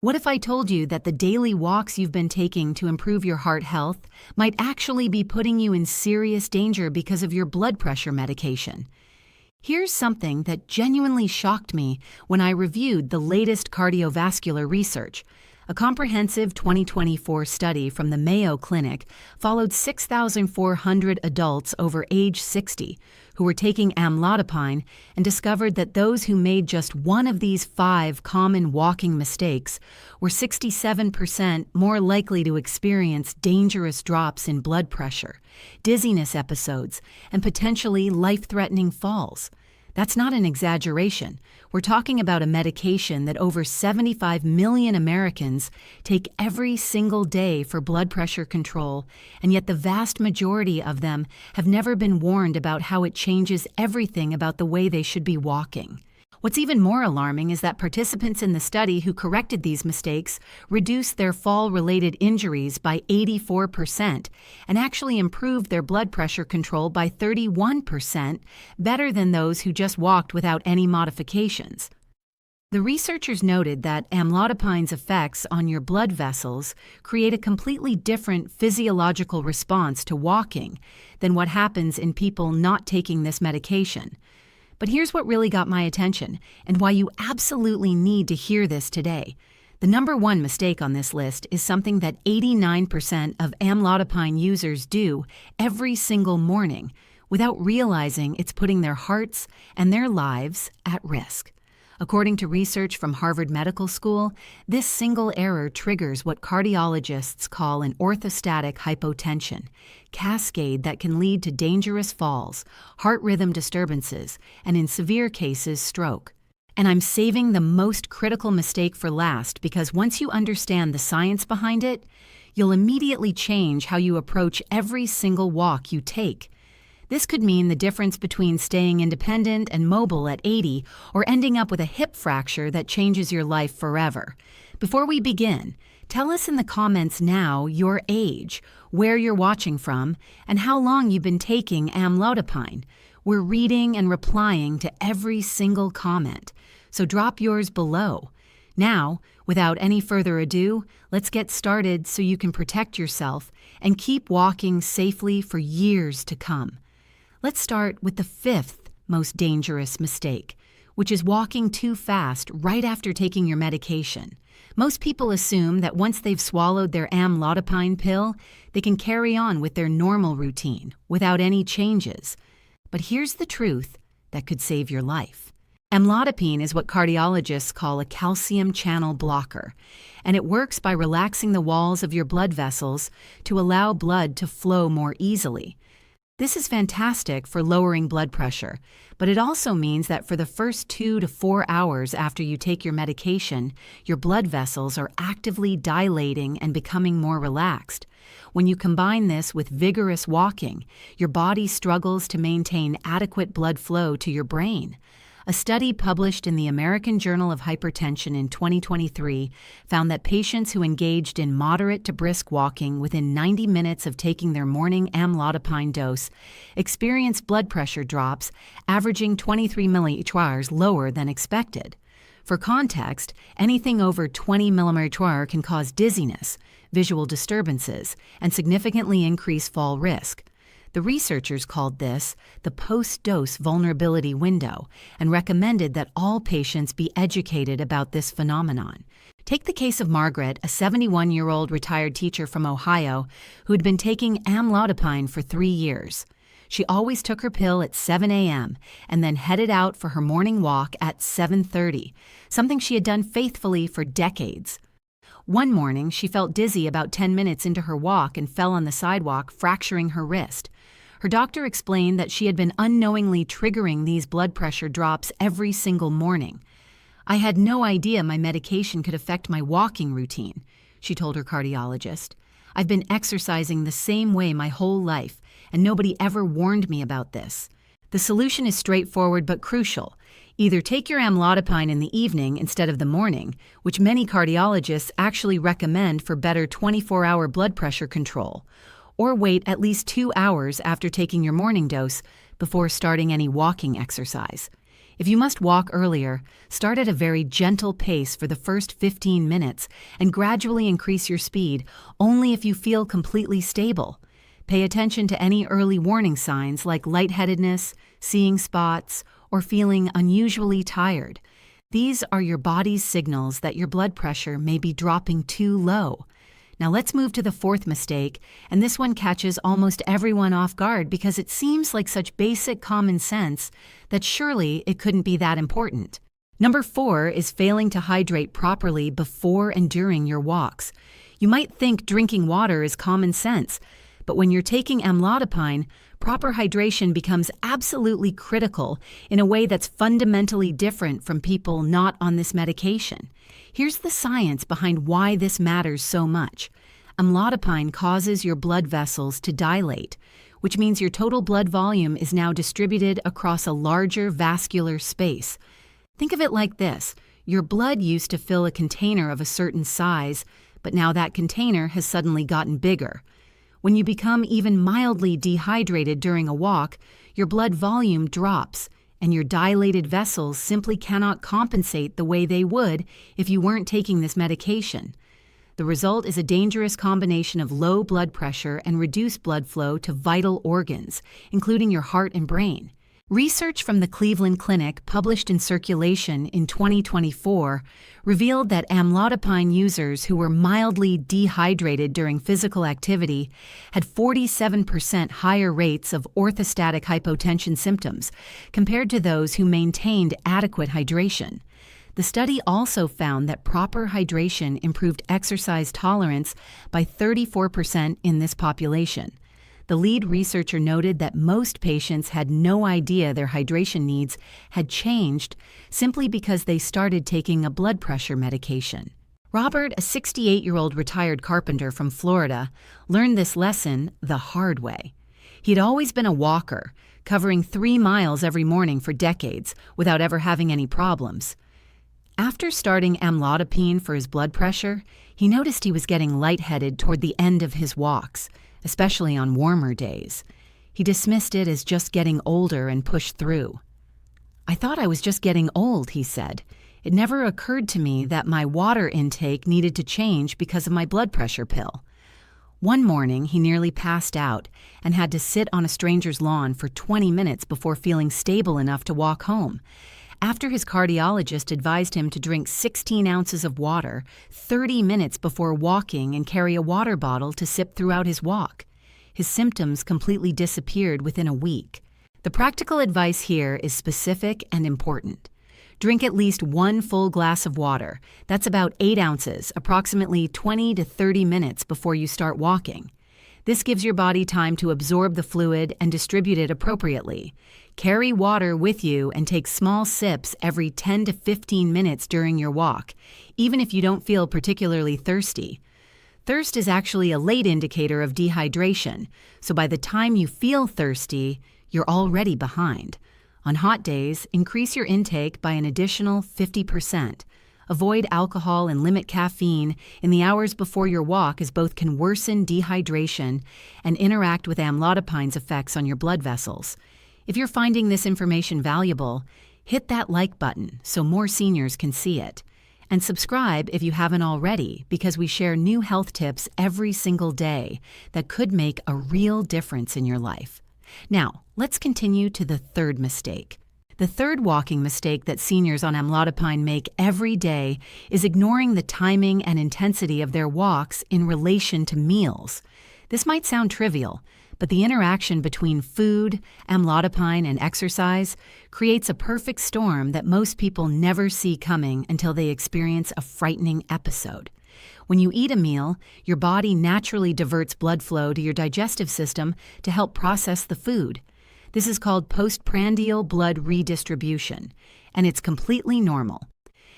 What if I told you that the daily walks you've been taking to improve your heart health might actually be putting you in serious danger because of your blood pressure medication? Here's something that genuinely shocked me when I reviewed the latest cardiovascular research. A comprehensive 2024 study from the Mayo Clinic followed 6,400 adults over age 60 who were taking amlodipine and discovered that those who made just one of these 5 common walking mistakes were 67% more likely to experience dangerous drops in blood pressure, dizziness episodes, and potentially life-threatening falls. That's not an exaggeration. We're talking about a medication that over 75 million Americans take every single day for blood pressure control, and yet the vast majority of them have never been warned about how it changes everything about the way they should be walking. What's even more alarming is that participants in the study who corrected these mistakes reduced their fall-related injuries by 84% and actually improved their blood pressure control by 31%, better than those who just walked without any modifications. The researchers noted that amlodipine's effects on your blood vessels create a completely different physiological response to walking than what happens in people not taking this medication. But here's what really got my attention, and why you absolutely need to hear this today. The number one mistake on this list is something that 89% of amlodipine users do every single morning without realizing it's putting their hearts and their lives at risk. According to research from Harvard Medical School, this single error triggers what cardiologists call an orthostatic hypotension, cascade that can lead to dangerous falls, heart rhythm disturbances, and in severe cases, stroke. And I'm saving the most critical mistake for last because once you understand the science behind it, you'll immediately change how you approach every single walk you take. This could mean the difference between staying independent and mobile at 80 or ending up with a hip fracture that changes your life forever. Before we begin, tell us in the comments now your age, where you're watching from, and how long you've been taking amlodipine. We're reading and replying to every single comment, so drop yours below. Now, without any further ado, let's get started so you can protect yourself and keep walking safely for years to come. Let's start with the 5th most dangerous mistake, which is walking too fast right after taking your medication. Most people assume that once they've swallowed their amlodipine pill, they can carry on with their normal routine without any changes. But here's the truth that could save your life. Amlodipine is what cardiologists call a calcium channel blocker, and it works by relaxing the walls of your blood vessels to allow blood to flow more easily. This is fantastic for lowering blood pressure, but it also means that for the first 2 to 4 hours after you take your medication, your blood vessels are actively dilating and becoming more relaxed. When you combine this with vigorous walking, your body struggles to maintain adequate blood flow to your brain. A study published in the American Journal of Hypertension in 2023 found that patients who engaged in moderate to brisk walking within 90 minutes of taking their morning amlodipine dose experienced blood pressure drops averaging 23 millihg lower than expected. For context, anything over 20 millihg can cause dizziness, visual disturbances, and significantly increase fall risk. The researchers called this the post-dose vulnerability window and recommended that all patients be educated about this phenomenon. Take the case of Margaret, a 71-year-old retired teacher from Ohio who had been taking amlodipine for 3 years. She always took her pill at 7 a.m. and then headed out for her morning walk at 7:30, something she had done faithfully for decades. One morning, she felt dizzy about 10 minutes into her walk and fell on the sidewalk, fracturing her wrist. Her doctor explained that she had been unknowingly triggering these blood pressure drops every single morning. "I had no idea my medication could affect my walking routine," she told her cardiologist. "I've been exercising the same way my whole life, and nobody ever warned me about this." The solution is straightforward but crucial. Either take your amlodipine in the evening instead of the morning, which many cardiologists actually recommend for better 24-hour blood pressure control, or wait at least 2 hours after taking your morning dose before starting any walking exercise. If you must walk earlier, start at a very gentle pace for the first 15 minutes and gradually increase your speed only if you feel completely stable. Pay attention to any early warning signs like lightheadedness, seeing spots, or feeling unusually tired. These are your body's signals that your blood pressure may be dropping too low. Now let's move to the fourth mistake, and this one catches almost everyone off guard because it seems like such basic common sense that surely it couldn't be that important. Number 4 is failing to hydrate properly before and during your walks. You might think drinking water is common sense, but when you're taking amlodipine, proper hydration becomes absolutely critical in a way that's fundamentally different from people not on this medication. Here's the science behind why this matters so much. Amlodipine causes your blood vessels to dilate, which means your total blood volume is now distributed across a larger vascular space. Think of it like this. Your blood used to fill a container of a certain size, but now that container has suddenly gotten bigger. When you become even mildly dehydrated during a walk, your blood volume drops, and your dilated vessels simply cannot compensate the way they would if you weren't taking this medication. The result is a dangerous combination of low blood pressure and reduced blood flow to vital organs, including your heart and brain. Research from the Cleveland Clinic, published in Circulation in 2024, revealed that amlodipine users who were mildly dehydrated during physical activity had 47% higher rates of orthostatic hypotension symptoms compared to those who maintained adequate hydration. The study also found that proper hydration improved exercise tolerance by 34% in this population. The lead researcher noted that most patients had no idea their hydration needs had changed simply because they started taking a blood pressure medication. Robert, a 68-year-old retired carpenter from Florida, learned this lesson the hard way. He'd always been a walker, covering 3 miles every morning for decades without ever having any problems. After starting amlodipine for his blood pressure, he noticed he was getting lightheaded toward the end of his walks, especially on warmer days. He dismissed it as just getting older and pushed through. "I thought I was just getting old," he said. "It never occurred to me that my water intake needed to change because of my blood pressure pill." One morning, he nearly passed out and had to sit on a stranger's lawn for 20 minutes before feeling stable enough to walk home. After his cardiologist advised him to drink 16 ounces of water 30 minutes before walking and carry a water bottle to sip throughout his walk, his symptoms completely disappeared within a week. The practical advice here is specific and important. Drink at least 1 full glass of water. That's about 8 ounces, approximately 20 to 30 minutes before you start walking. This gives your body time to absorb the fluid and distribute it appropriately. Carry water with you and take small sips every 10 to 15 minutes during your walk, even if you don't feel particularly thirsty. Thirst is actually a late indicator of dehydration, so by the time you feel thirsty, you're already behind. On hot days, increase your intake by an additional 50%. Avoid alcohol and limit caffeine in the hours before your walk, as both can worsen dehydration and interact with amlodipine's effects on your blood vessels. If you're finding this information valuable, hit that like button so more seniors can see it. And subscribe if you haven't already, because we share new health tips every single day that could make a real difference in your life. Now, let's continue to the third mistake. The third walking mistake that seniors on amlodipine make every day is ignoring the timing and intensity of their walks in relation to meals. This might sound trivial, but the interaction between food, amlodipine, and exercise creates a perfect storm that most people never see coming until they experience a frightening episode. When you eat a meal, your body naturally diverts blood flow to your digestive system to help process the food. This is called postprandial blood redistribution, and it's completely normal.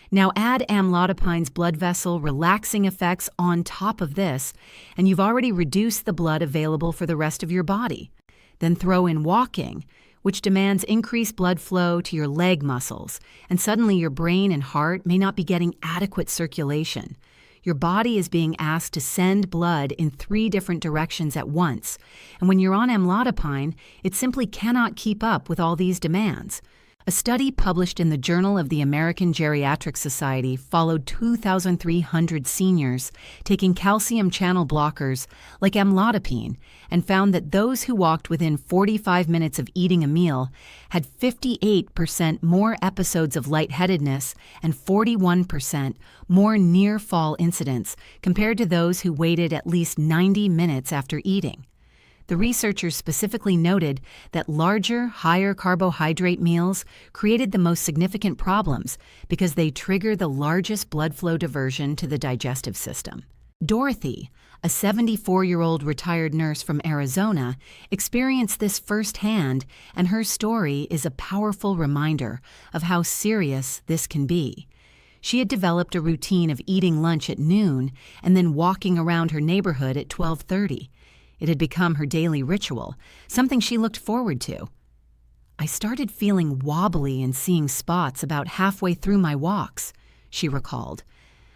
Now add amlodipine's blood vessel relaxing effects on top of this, and you've already reduced the blood available for the rest of your body. Then throw in walking, which demands increased blood flow to your leg muscles, and suddenly your brain and heart may not be getting adequate circulation. Your body is being asked to send blood in 3 different directions at once, and when you're on amlodipine, it simply cannot keep up with all these demands. A study published in the Journal of the American Geriatric Society followed 2,300 seniors taking calcium channel blockers like amlodipine and found that those who walked within 45 minutes of eating a meal had 58% more episodes of lightheadedness and 41% more near-fall incidents compared to those who waited at least 90 minutes after eating. The researchers specifically noted that larger, higher carbohydrate meals created the most significant problems because they trigger the largest blood flow diversion to the digestive system. Dorothy, a 74-year-old retired nurse from Arizona, experienced this firsthand, and her story is a powerful reminder of how serious this can be. She had developed a routine of eating lunch at noon and then walking around her neighborhood at 12:30. It had become her daily ritual, something she looked forward to. "I started feeling wobbly and seeing spots about halfway through my walks," she recalled.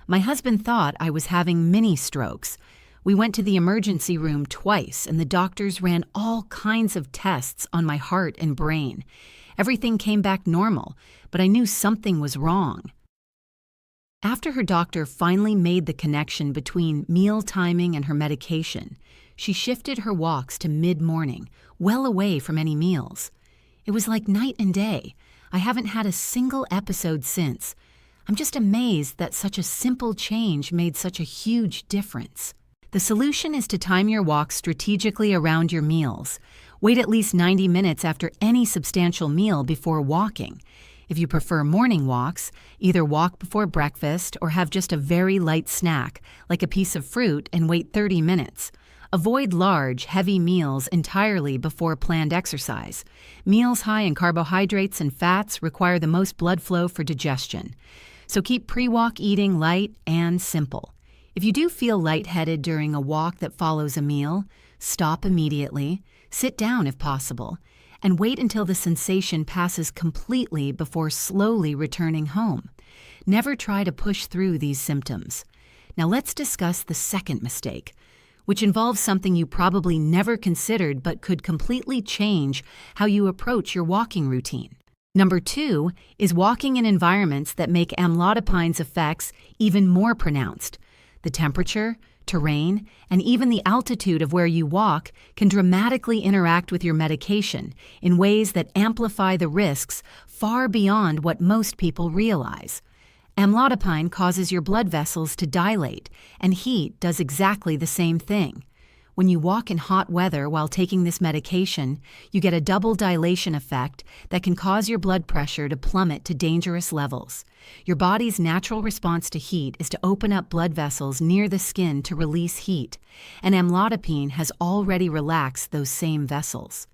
"My husband thought I was having mini strokes. We went to the emergency room twice, and the doctors ran all kinds of tests on my heart and brain. Everything came back normal, but I knew something was wrong." After her doctor finally made the connection between meal timing and her medication, she shifted her walks to mid-morning, well away from any meals. "It was like night and day. I haven't had a single episode since. I'm just amazed that such a simple change made such a huge difference." The solution is to time your walks strategically around your meals. Wait at least 90 minutes after any substantial meal before walking. If you prefer morning walks, either walk before breakfast or have just a very light snack, like a piece of fruit, and wait 30 minutes. Avoid large, heavy meals entirely before planned exercise. Meals high in carbohydrates and fats require the most blood flow for digestion. So keep pre-walk eating light and simple. If you do feel lightheaded during a walk that follows a meal, stop immediately, sit down if possible, and wait until the sensation passes completely before slowly returning home. Never try to push through these symptoms. Now let's discuss the second mistake, which involves something you probably never considered but could completely change how you approach your walking routine. Number 2 is walking in environments that make amlodipine's effects even more pronounced. The temperature, terrain, and even the altitude of where you walk can dramatically interact with your medication in ways that amplify the risks far beyond what most people realize. Amlodipine causes your blood vessels to dilate, and heat does exactly the same thing. When you walk in hot weather while taking this medication, you get a double dilation effect that can cause your blood pressure to plummet to dangerous levels. Your body's natural response to heat is to open up blood vessels near the skin to release heat, and amlodipine has already relaxed those same vessels.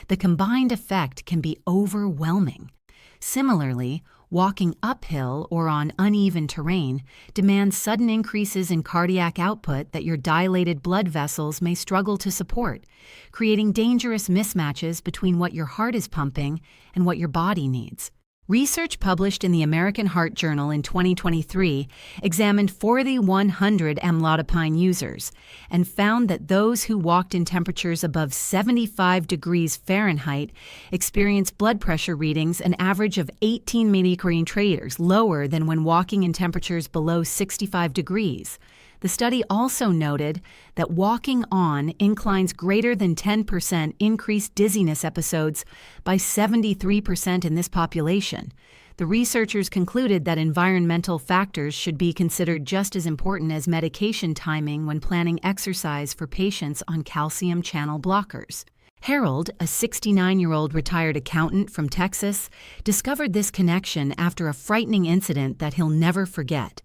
The combined effect can be overwhelming. Similarly, walking uphill or on uneven terrain demands sudden increases in cardiac output that your dilated blood vessels may struggle to support, creating dangerous mismatches between what your heart is pumping and what your body needs. Research published in the American Heart Journal in 2023 examined 4,100 amlodipine users and found that those who walked in temperatures above 75 degrees Fahrenheit experienced blood pressure readings an average of 18 millicrantars lower than when walking in temperatures below 65 degrees. The study also noted that walking on inclines greater than 10% increased dizziness episodes by 73% in this population. The researchers concluded that environmental factors should be considered just as important as medication timing when planning exercise for patients on calcium channel blockers. Harold, a 69-year-old retired accountant from Texas, discovered this connection after a frightening incident that he'll never forget.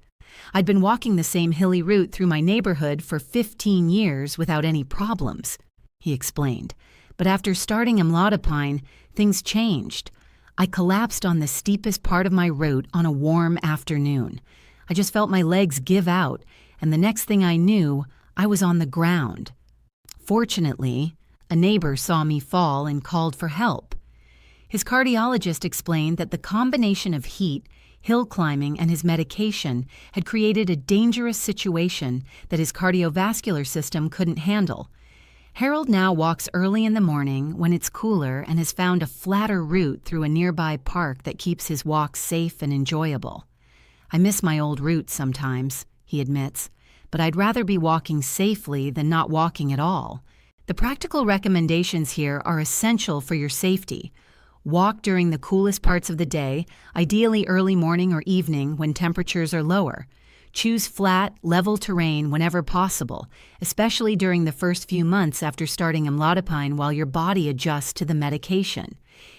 "I'd been walking the same hilly route through my neighborhood for 15 years without any problems," he explained. "But after starting amlodipine, things changed. I collapsed on the steepest part of my route on a warm afternoon. I just felt my legs give out, and the next thing I knew, I was on the ground. Fortunately, a neighbor saw me fall and called for help." His cardiologist explained that the combination of heat, hill climbing, and his medication had created a dangerous situation that his cardiovascular system couldn't handle. Harold now walks early in the morning when it's cooler and has found a flatter route through a nearby park that keeps his walks safe and enjoyable. "I miss my old route sometimes," he admits, "but I'd rather be walking safely than not walking at all." The practical recommendations here are essential for your safety. Walk during the coolest parts of the day, ideally early morning or evening when temperatures are lower. Choose flat, level terrain whenever possible, especially during the first few months after starting amlodipine while your body adjusts to the medication.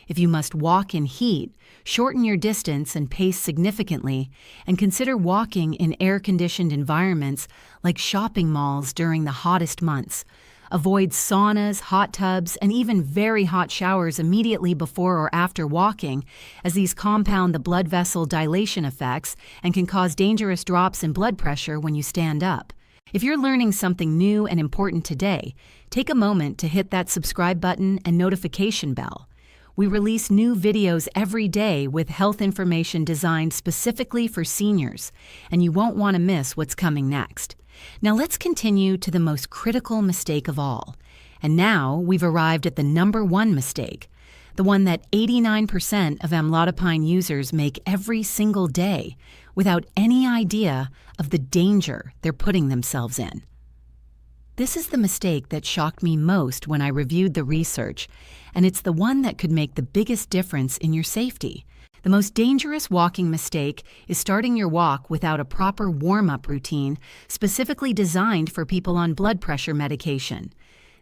If you must walk in heat, shorten your distance and pace significantly, and consider walking in air-conditioned environments like shopping malls during the hottest months. Avoid saunas, hot tubs, and even very hot showers immediately before or after walking, as these compound the blood vessel dilation effects and can cause dangerous drops in blood pressure when you stand up. If you're learning something new and important today, take a moment to hit that subscribe button and notification bell. We release new videos every day with health information designed specifically for seniors, and you won't want to miss what's coming next. Now let's continue to the most critical mistake of all. And now we've arrived at the number one mistake, the one that 89% of amlodipine users make every single day without any idea of the danger they're putting themselves in. This is the mistake that shocked me most when I reviewed the research, and it's the one that could make the biggest difference in your safety. The most dangerous walking mistake is starting your walk without a proper warm-up routine specifically designed for people on blood pressure medication.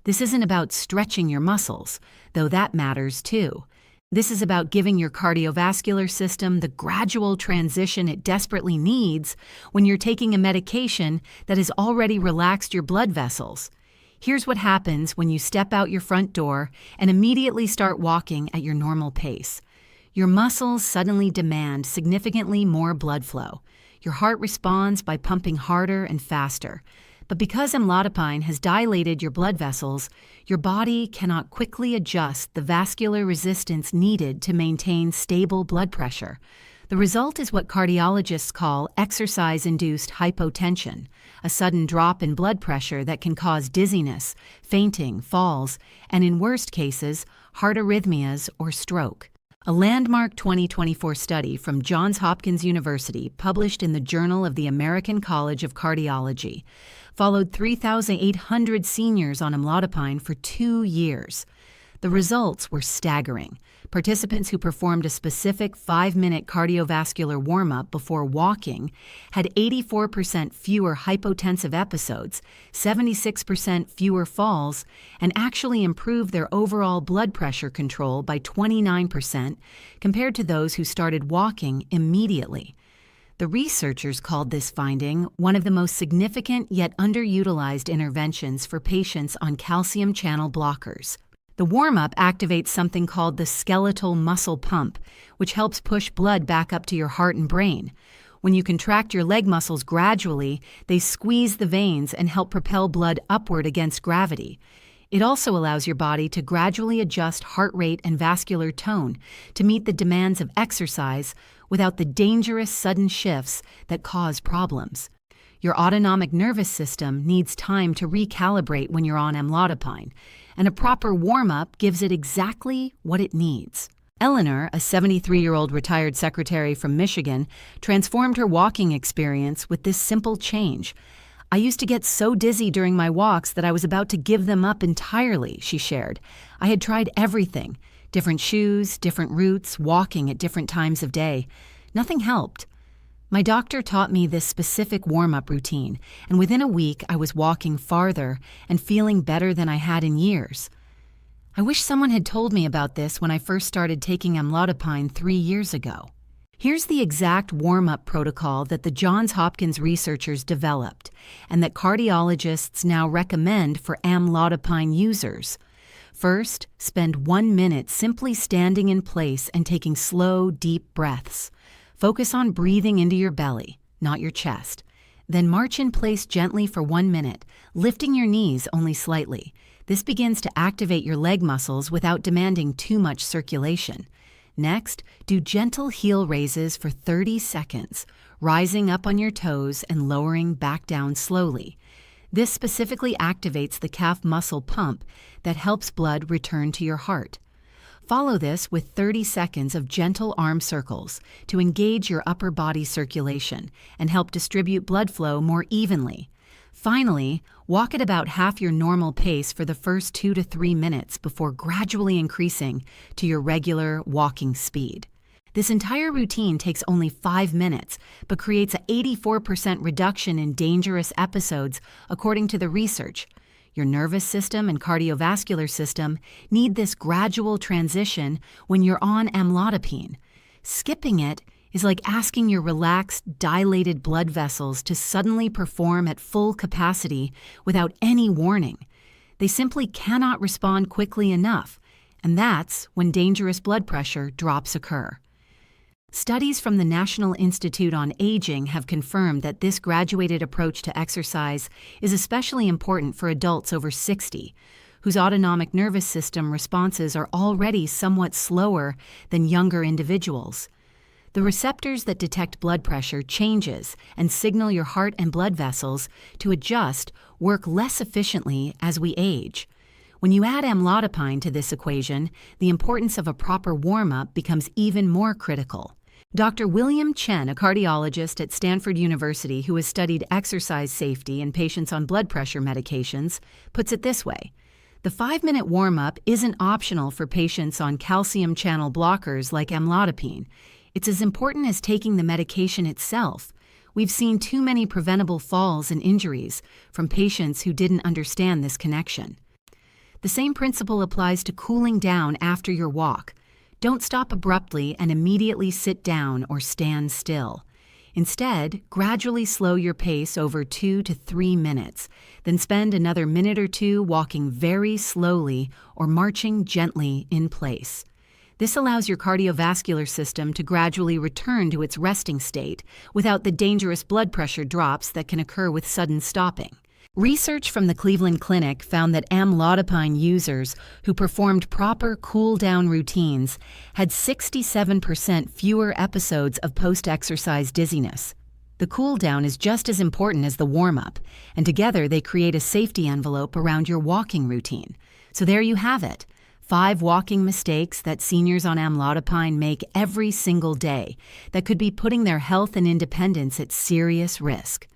This isn't about stretching your muscles, though that matters too. This is about giving your cardiovascular system the gradual transition it desperately needs when you're taking a medication that has already relaxed your blood vessels. Here's what happens when you step out your front door and immediately start walking at your normal pace. Your muscles suddenly demand significantly more blood flow. Your heart responds by pumping harder and faster. But because amlodipine has dilated your blood vessels, your body cannot quickly adjust the vascular resistance needed to maintain stable blood pressure. The result is what cardiologists call exercise-induced hypotension, a sudden drop in blood pressure that can cause dizziness, fainting, falls, and in worst cases, heart arrhythmias or stroke. A landmark 2024 study from Johns Hopkins University, published in the Journal of the American College of Cardiology, followed 3,800 seniors on amlodipine for 2 years. The results were staggering. Participants who performed a specific 5-minute cardiovascular warm-up before walking had 84% fewer hypotensive episodes, 76% fewer falls, and actually improved their overall blood pressure control by 29% compared to those who started walking immediately. The researchers called this finding one of the most significant yet underutilized interventions for patients on calcium channel blockers. The warm-up activates something called the skeletal muscle pump, which helps push blood back up to your heart and brain. When you contract your leg muscles gradually, they squeeze the veins and help propel blood upward against gravity. It also allows your body to gradually adjust heart rate and vascular tone to meet the demands of exercise without the dangerous sudden shifts that cause problems. Your autonomic nervous system needs time to recalibrate when you're on amlodipine, and a proper warm-up gives it exactly what it needs. Eleanor, a 73-year-old retired secretary from Michigan, transformed her walking experience with this simple change. "I used to get so dizzy during my walks that I was about to give them up entirely," she shared. "I had tried everything, different shoes, different routes, walking at different times of day. Nothing helped. My doctor taught me this specific warm-up routine, and within a week I was walking farther and feeling better than I had in years. I wish someone had told me about this when I first started taking amlodipine 3 years ago." Here's the exact warm-up protocol that the Johns Hopkins researchers developed and that cardiologists now recommend for amlodipine users. First, spend 1 minute simply standing in place and taking slow, deep breaths. Focus on breathing into your belly, not your chest. Then march in place gently for 1 minute, lifting your knees only slightly. This begins to activate your leg muscles without demanding too much circulation. Next, do gentle heel raises for 30 seconds, rising up on your toes and lowering back down slowly. This specifically activates the calf muscle pump that helps blood return to your heart. Follow this with 30 seconds of gentle arm circles to engage your upper body circulation and help distribute blood flow more evenly. Finally, walk at about half your normal pace for the first 2 to 3 minutes before gradually increasing to your regular walking speed. This entire routine takes only 5 minutes, but creates an 84% reduction in dangerous episodes, according to the research. Your nervous system and cardiovascular system need this gradual transition when you're on amlodipine. Skipping it is like asking your relaxed, dilated blood vessels to suddenly perform at full capacity without any warning. They simply cannot respond quickly enough, and that's when dangerous blood pressure drops occur. Studies from the National Institute on Aging have confirmed that this graduated approach to exercise is especially important for adults over 60, whose autonomic nervous system responses are already somewhat slower than younger individuals. The receptors that detect blood pressure changes and signal your heart and blood vessels to adjust work less efficiently as we age. When you add amlodipine to this equation, the importance of a proper warm-up becomes even more critical. Dr. William Chen, a cardiologist at Stanford University who has studied exercise safety in patients on blood pressure medications, puts it this way. The 5-minute warm-up isn't optional for patients on calcium channel blockers like amlodipine. It's as important as taking the medication itself. We've seen too many preventable falls and injuries from patients who didn't understand this connection. The same principle applies to cooling down after your walk. Don't stop abruptly and immediately sit down or stand still. Instead, gradually slow your pace over 2 to 3 minutes, then spend another minute or two walking very slowly or marching gently in place. This allows your cardiovascular system to gradually return to its resting state without the dangerous blood pressure drops that can occur with sudden stopping. Research from the Cleveland Clinic found that amlodipine users who performed proper cool-down routines had 67% fewer episodes of post-exercise dizziness. The cool-down is just as important as the warm-up, and together they create a safety envelope around your walking routine. So there you have it. 5 walking mistakes that seniors on amlodipine make every single day that could be putting their health and independence at serious risk.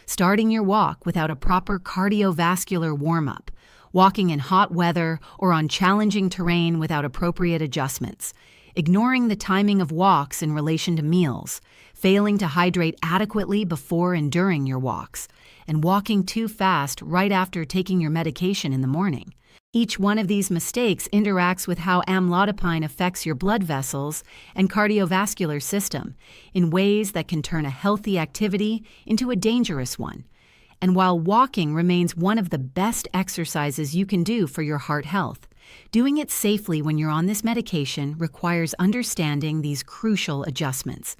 Starting your walk without a proper cardiovascular warm-up, walking in hot weather or on challenging terrain without appropriate adjustments, ignoring the timing of walks in relation to meals, failing to hydrate adequately before and during your walks, and walking too fast right after taking your medication in the morning. Each one of these mistakes interacts with how amlodipine affects your blood vessels and cardiovascular system in ways that can turn a healthy activity into a dangerous one. And while walking remains one of the best exercises you can do for your heart health, doing it safely when you're on this medication requires understanding these crucial adjustments.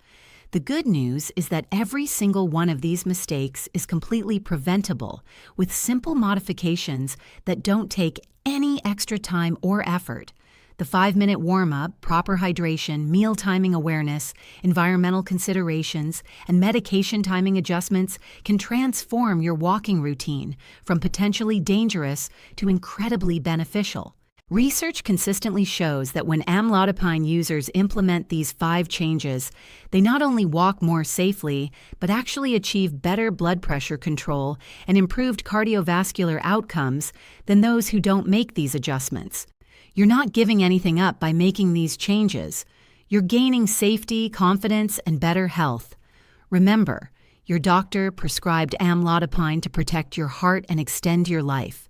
The good news is that every single one of these mistakes is completely preventable with simple modifications that don't take any extra time or effort. The 5-minute warm-up, proper hydration, meal timing awareness, environmental considerations, and medication timing adjustments can transform your walking routine from potentially dangerous to incredibly beneficial. Research consistently shows that when amlodipine users implement these 5 changes, they not only walk more safely, but actually achieve better blood pressure control and improved cardiovascular outcomes than those who don't make these adjustments. You're not giving anything up by making these changes. You're gaining safety, confidence, and better health. Remember, your doctor prescribed amlodipine to protect your heart and extend your life.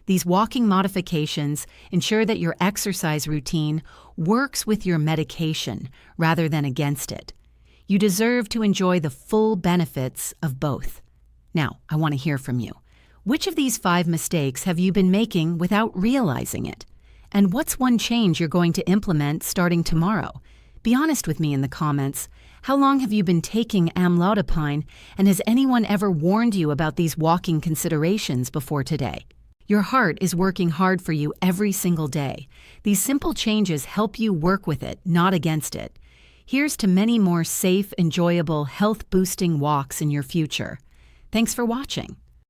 These walking modifications ensure that your exercise routine works with your medication rather than against it. You deserve to enjoy the full benefits of both. Now, I want to hear from you. Which of these 5 mistakes have you been making without realizing it? And what's one change you're going to implement starting tomorrow? Be honest with me in the comments. How long have you been taking amlodipine, and has anyone ever warned you about these walking considerations before today? Your heart is working hard for you every single day. These simple changes help you work with it, not against it. Here's to many more safe, enjoyable, health-boosting walks in your future. Thanks for watching.